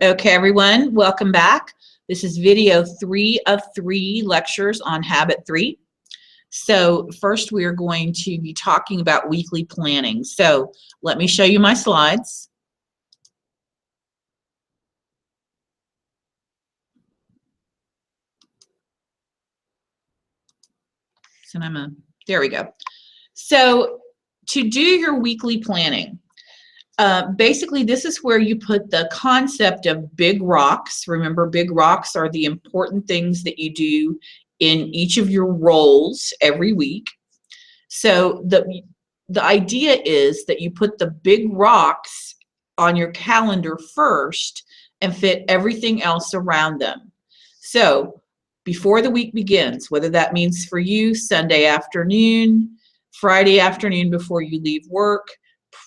Okay, everyone, welcome back. This is video 3 of 3 lectures on Habit 3. So first we are going to be talking about weekly planning. So let me show you my slides. So there we go. So to do your weekly planning, basically, this is where you put the concept of big rocks. Remember, big rocks are the important things that you do in each of your roles every week. So the idea is that you put the big rocks on your calendar first and fit everything else around them. So before the week begins, whether that means for you Sunday afternoon, Friday afternoon before you leave work,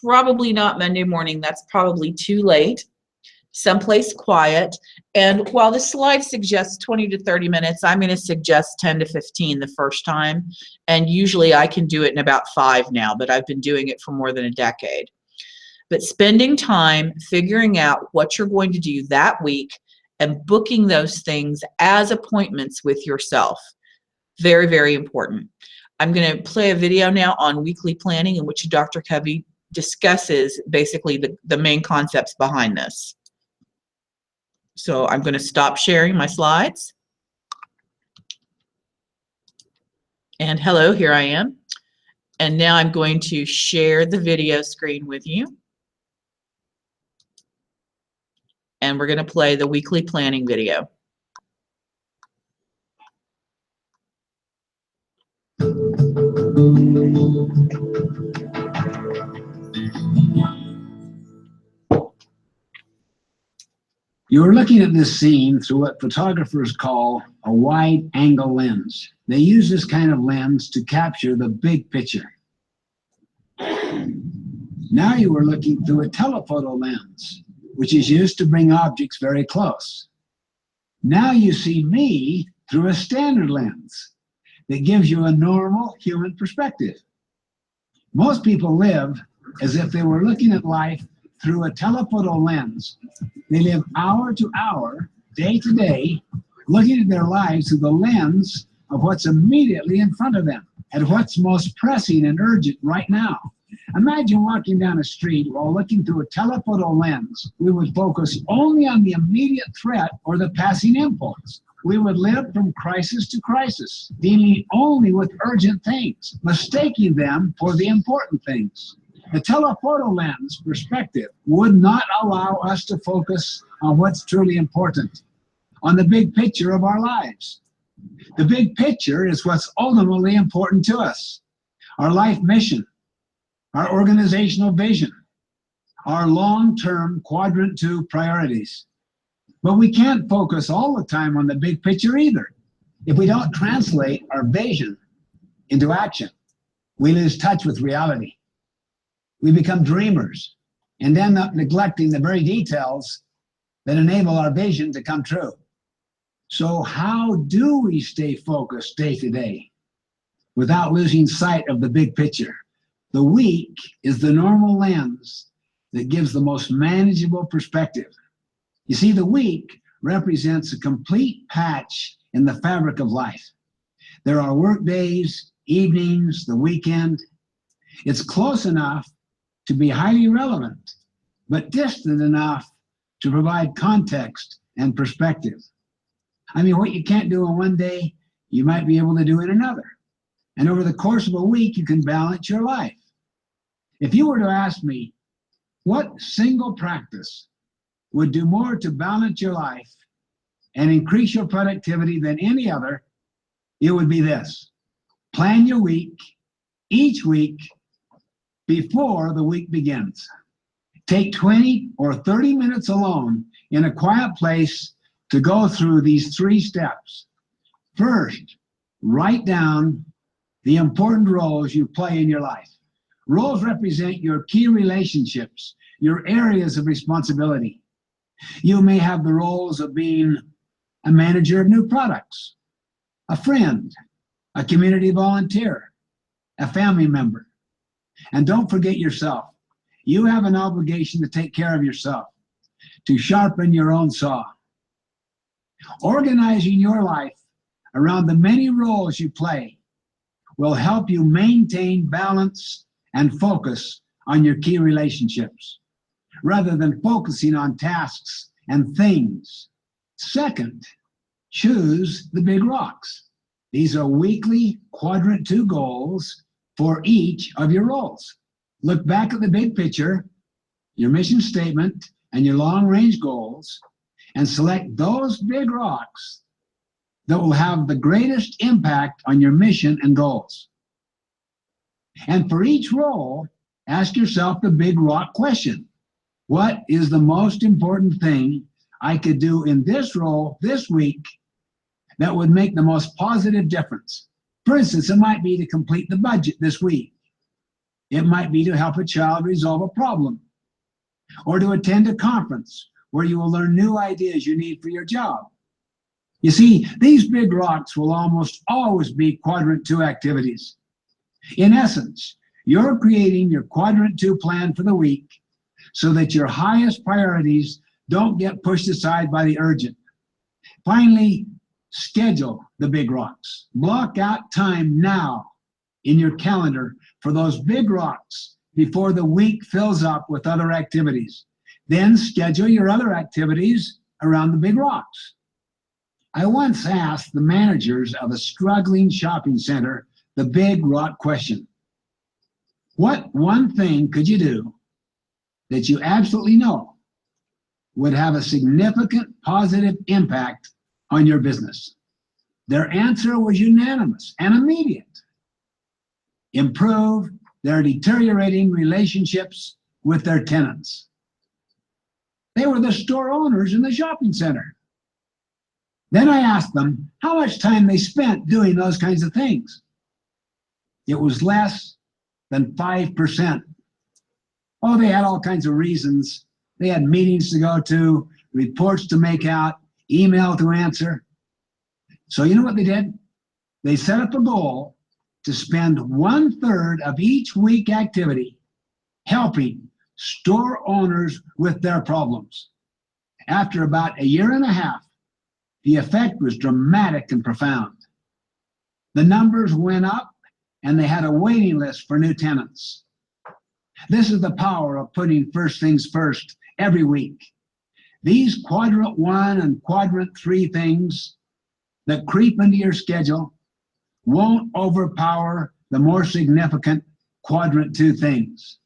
probably not Monday morning, that's probably too late, someplace quiet. And while the slide suggests 20 to 30 minutes, I'm going to suggest 10 to 15 the first time. And usually I can do it in about 5 now, but I've been doing it for more than a decade. But spending time figuring out what you're going to do that week and booking those things as appointments with yourself. Very, very important. I'm going to play a video now on weekly planning in which Dr. Covey discusses basically the main concepts behind this. So I'm going to stop sharing my slides. And hello, here I am. And now I'm going to share the video screen with you. And we're going to play the weekly planning video. You're looking at this scene through what photographers call a wide-angle lens. They use this kind of lens to capture the big picture. Now you are looking through a telephoto lens, which is used to bring objects very close. Now you see me through a standard lens that gives you a normal human perspective. Most people live as if they were looking at life through a telephoto lens. They live hour to hour, day to day, looking at their lives through the lens of what's immediately in front of them and what's most pressing and urgent right now. Imagine walking down a street while looking through a telephoto lens. We would focus only on the immediate threat or the passing impulse. We would live from crisis to crisis, dealing only with urgent things, mistaking them for the important things. The telephoto lens perspective would not allow us to focus on what's truly important, on the big picture of our lives. The big picture is what's ultimately important to us. Our life mission, our organizational vision, our long-term quadrant 2 priorities. But we can't focus all the time on the big picture either. If we don't translate our vision into action, we lose touch with reality. We become dreamers and end up neglecting the very details that enable our vision to come true. So how do we stay focused day to day without losing sight of the big picture? The week is the normal lens that gives the most manageable perspective. You see, the week represents a complete patch in the fabric of life. There are work days, evenings, the weekend. It's close enough to be highly relevant, but distant enough to provide context and perspective. I mean, what you can't do in one day, you might be able to do in another. And over the course of a week, you can balance your life. If you were to ask me, what single practice would do more to balance your life and increase your productivity than any other, it would be this. Plan your week, each week, before the week begins. Take 20 or 30 minutes alone in a quiet place to go through these 3 steps. First, write down the important roles you play in your life. Roles represent your key relationships, your areas of responsibility. You may have the roles of being a manager of new products, a friend, a community volunteer, a family member. And don't forget yourself. You have an obligation to take care of yourself. to sharpen your own saw. Organizing your life around the many roles you play will help you maintain balance and focus on your key relationships, rather than focusing on tasks and things. Second, choose the big rocks. These are weekly quadrant 2 goals for each of your roles. Look back at the big picture, your mission statement, and your long-range goals, and select those big rocks that will have the greatest impact on your mission and goals. And for each role, ask yourself the big rock question. What is the most important thing I could do in this role this week that would make the most positive difference? For instance, it might be to complete the budget this week. It might be to help a child resolve a problem, or to attend a conference where you will learn new ideas you need for your job. You see, these big rocks will almost always be quadrant 2 activities. In essence, you're creating your quadrant 2 plan for the week so that your highest priorities don't get pushed aside by the urgent. Finally, schedule the big rocks. Block out time now in your calendar for those big rocks before the week fills up with other activities. Then schedule your other activities around the big rocks. I once asked the managers of a struggling shopping center the big rock question. What one thing could you do that you absolutely know would have a significant positive impact on your business? Their answer was unanimous and immediate. Improve their deteriorating relationships with their tenants. They were the store owners in the shopping center. Then I asked them how much time they spent doing those kinds of things. It was less than 5%. Oh, they had all kinds of reasons. They had meetings to go to, reports to make out, email to answer. So you know what they did? They set up a goal to spend 1/3 of each week activity helping store owners with their problems. After about 1.5 years, the effect was dramatic and profound. The numbers went up, and they had a waiting list for new tenants. This is the power of putting first things first every week. These quadrant 1 and quadrant 3 things that creep into your schedule won't overpower the more significant quadrant 2 things.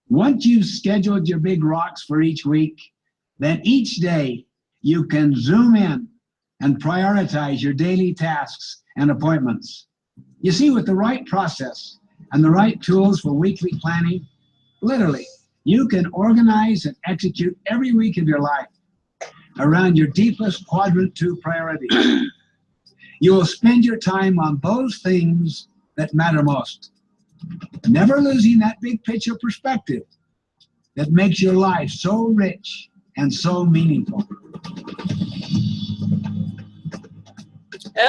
Once you've scheduled your big rocks for each week, then each day you can zoom in and prioritize your daily tasks and appointments. You see, with the right process and the right tools for weekly planning, literally, you can organize and execute every week of your life around your deepest quadrant 2 priorities. You will spend your time on those things that matter most, never losing that big picture perspective that makes your life so rich and so meaningful.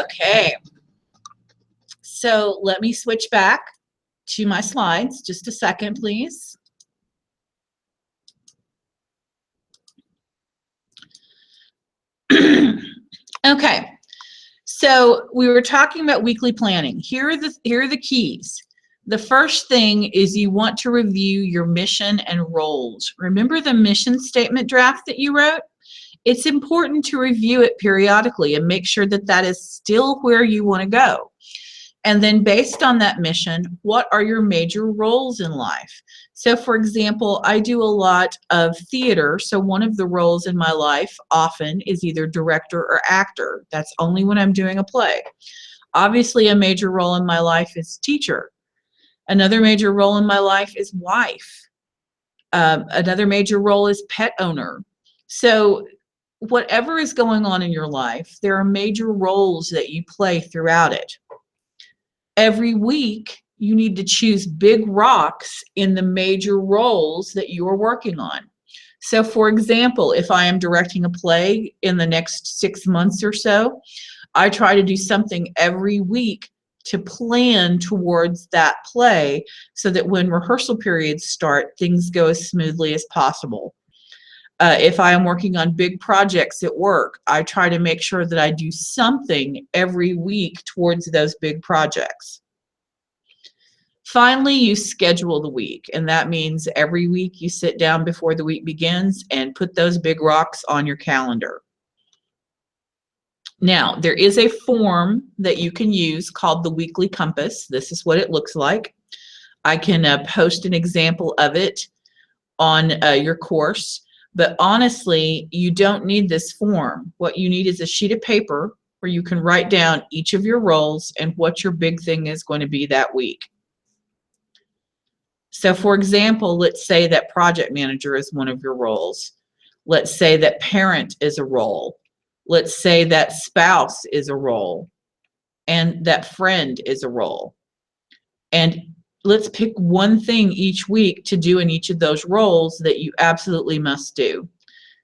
Okay. So let me switch back to my slides. Just a second, please. Okay. So we were talking about weekly planning. Here are the keys. The first thing is you want to review your mission and roles. Remember the mission statement draft that you wrote? It's important to review it periodically and make sure that that is still where you want to go. And then based on that mission, what are your major roles in life? So for example, I do a lot of theater. So one of the roles in my life often is either director or actor. That's only when I'm doing a play. Obviously, a major role in my life is teacher. Another major role in my life is wife. Another major role is pet owner. So whatever is going on in your life, there are major roles that you play throughout it. Every week, you need to choose big rocks in the major roles that you are working on. So for example, if I am directing a play in the next 6 months or so, I try to do something every week to plan towards that play so that when rehearsal periods start, things go as smoothly as possible. If I am working on big projects at work, I try to make sure that I do something every week towards those big projects. Finally, you schedule the week, and that means every week you sit down before the week begins and put those big rocks on your calendar. Now, there is a form that you can use called the Weekly Compass. This is what it looks like. I can post an example of it on your course. But honestly, you don't need this form. What you need is a sheet of paper where you can write down each of your roles and what your big thing is going to be that week. So for example, let's say that project manager is one of your roles. Let's say that parent is a role. Let's say that spouse is a role. And that friend is a role. And let's pick one thing each week to do in each of those roles that you absolutely must do.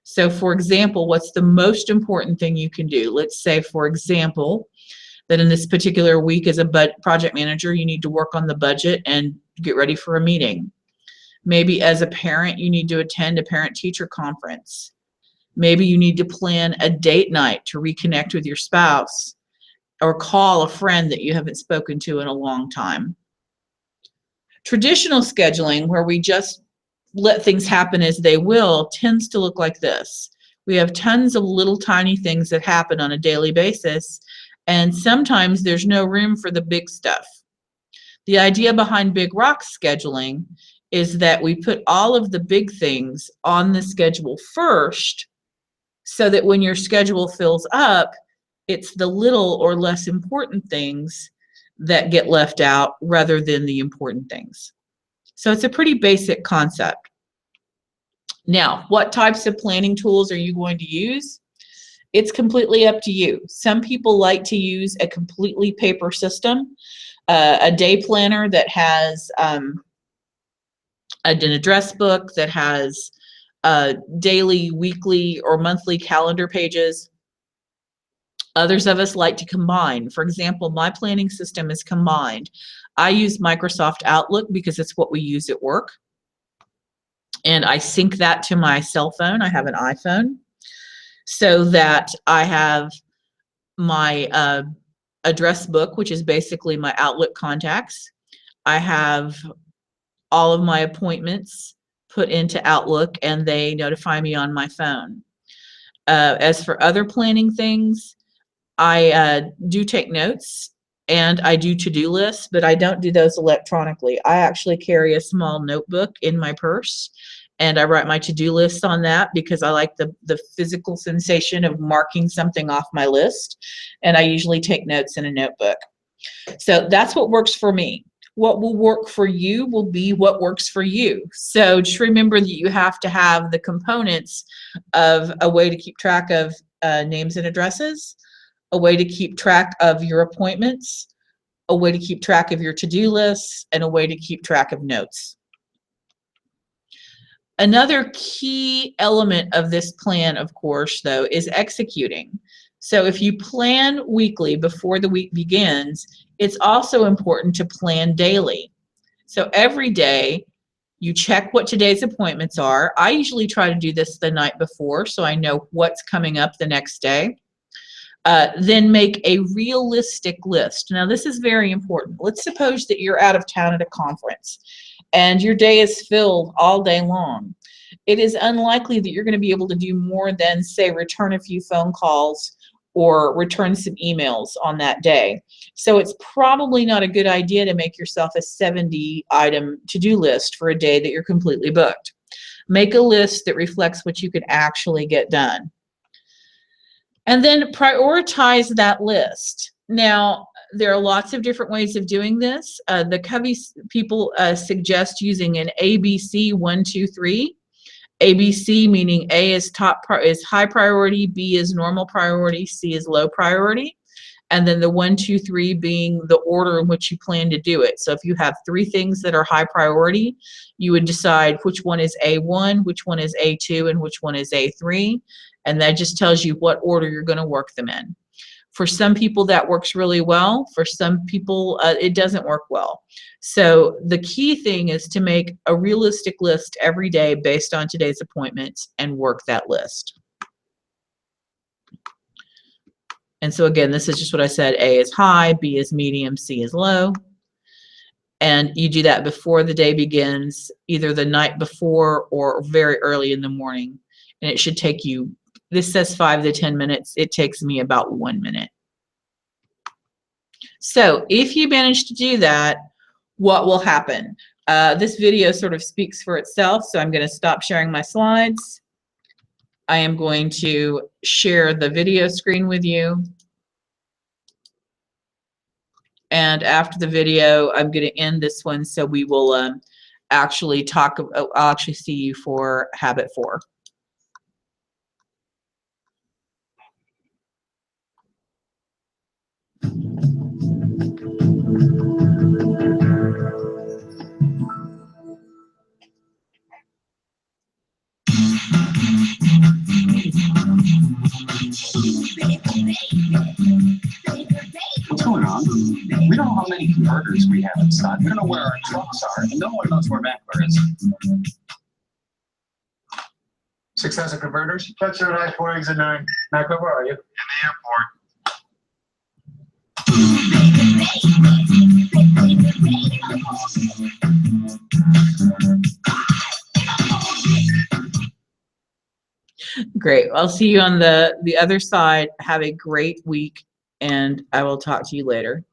So for example, what's the most important thing you can do? Let's say, for example, that in this particular week as a project manager, you need to work on the budget and get ready for a meeting. Maybe as a parent, you need to attend a parent-teacher conference. Maybe you need to plan a date night to reconnect with your spouse or call a friend that you haven't spoken to in a long time. Traditional scheduling, where we just let things happen as they will, tends to look like this. We have tons of little tiny things that happen on a daily basis, and sometimes there's no room for the big stuff. The idea behind Big Rock scheduling is that we put all of the big things on the schedule first, so that when your schedule fills up, it's the little or less important things that get left out rather than the important things. So it's a pretty basic concept. Now, what types of planning tools are you going to use? It's completely up to you. Some people like to use a completely paper system, a day planner that has an address book, that has daily, weekly, or monthly calendar pages. Others of us like to combine. For example, my planning system is combined. I use Microsoft Outlook because it's what we use at work. And I sync that to my cell phone. I have an iPhone. So that I have my address book, which is basically my Outlook contacts. I have all of my appointments put into Outlook, and they notify me on my phone. As for other planning things, I do take notes and I do to-do lists, but I don't do those electronically. I actually carry a small notebook in my purse, and I write my to-do lists on that because I like the physical sensation of marking something off my list, and I usually take notes in a notebook. So that's what works for me. What will work for you will be what works for you. So just remember that you have to have the components of a way to keep track of names and addresses, a way to keep track of your appointments, a way to keep track of your to-do lists, and a way to keep track of notes. Another key element of this plan, of course, though, is executing. So if you plan weekly before the week begins, it's also important to plan daily. So every day, you check what today's appointments are. I usually try to do this the night before so I know what's coming up the next day. Then make a realistic list. Now, this is very important. Let's suppose that you're out of town at a conference and your day is filled all day long. It is unlikely that you're going to be able to do more than, say, return a few phone calls or return some emails on that day. So it's probably not a good idea to make yourself a 70-item to-do list for a day that you're completely booked. Make a list that reflects what you can actually get done. And then prioritize that list. Now, there are lots of different ways of doing this. The Covey people suggest using an ABC 1, 2, 3. ABC meaning A is is high priority, B is normal priority, C is low priority, and then the 1, 2, 3 being the order in which you plan to do it. So if you have 3 things that are high priority, you would decide which one is A1, which one is A2, and which one is A3. And that just tells you what order you're going to work them in. For some people that works really well. For some people it doesn't work well. So the key thing is to make a realistic list every day based on today's appointments and work that list. And so again, this is just what I said. A is high, B is medium, C is low. And you do that before the day begins, either the night before or very early in the morning. And it should take you, this says 5 to 10 minutes. It takes me about 1 minute. So if you manage to do that, what will happen? This video sort of speaks for itself, so I'm going to stop sharing my slides. I am going to share the video screen with you. And after the video, I'm going to end this one, so we will actually talk. I'll actually see you for habit 4. What's going on? We don't know how many converters we have in stock. We don't know where our trucks are, and no one knows where Mackler is. 6,000 converters? Touchdown I-4 exit 9. Mackler, where are you? In the airport. Great. I'll see you on the other side. Have a great week, and I will talk to you later.